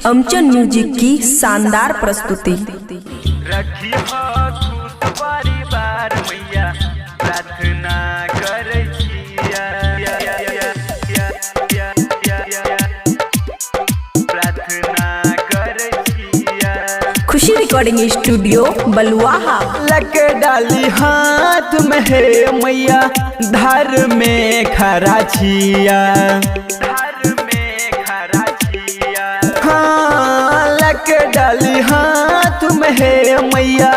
अमचन music की शानदार प्रस्तुति। रखी हो खुश परिवार मैया प्रार्थना करै छिया, प्रार्थना करै छिया। खुशी रिकॉर्डिंग स्टूडियो बलुआहा। लग डाली हाथ में है मैया धार में खरा छिया, धार में खरा छिया। हाँ लग डाली हाथ में है मैया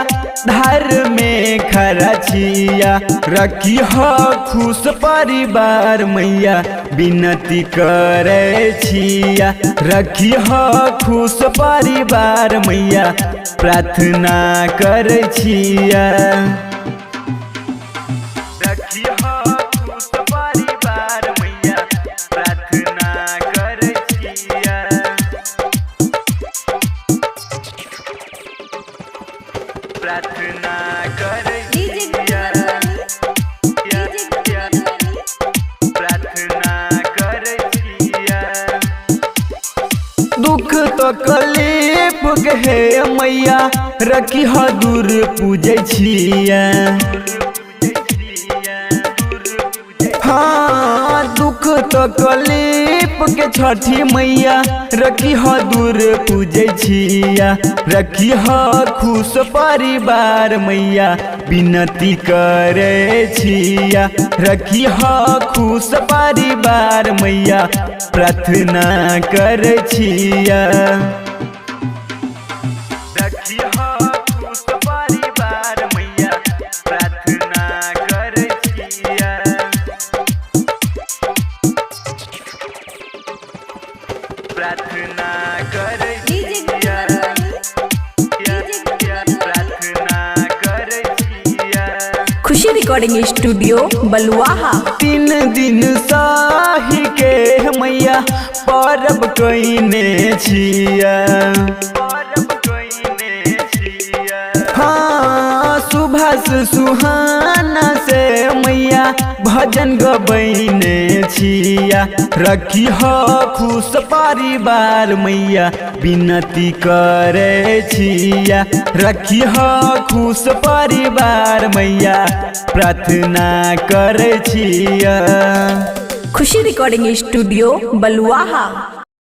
धार में खरा छिया। रखी हो खुश परिवार मैया विनती करे छिया। रखी हो खुश परिवार मैया प्रार्थना करे छिया। रखी हो खुश परिवार मैया प्रार्थना करे छिया। प्रार्थना करे छिया, प्रार्थना करे छिया। दुख तो कलीफ है मैया रखी हो दूर पूजे छिया। हाँ दुख तो कलीफ के छठी मैया रखी हो दूर पूजे छिया। रखी हो खुश परिवार मैया विनती करे छिया। रखी हो खुश परिवार मैया प्रार्थना करे छिया। रखी हो खुश परिवार मैया प्रार्थना करे छिया। प्रार्थना करे छिया, प्रार्थना करे छिया। खुशी रिकॉर्डिंग स्टूडियो बलुआहा। 3 दिन सही के मैया परब कइने छिया, परब कइने छिया। हाँ सुभाष सुहाना से मैया भजन गबैने छिया। रखी हो खुश परिवार मैया विनती करे छिया। रखी हो खुश परिवार मैया प्रार्थना करे छिया। खुशी रिकॉर्डिंग स्टूडियो बलुआहा।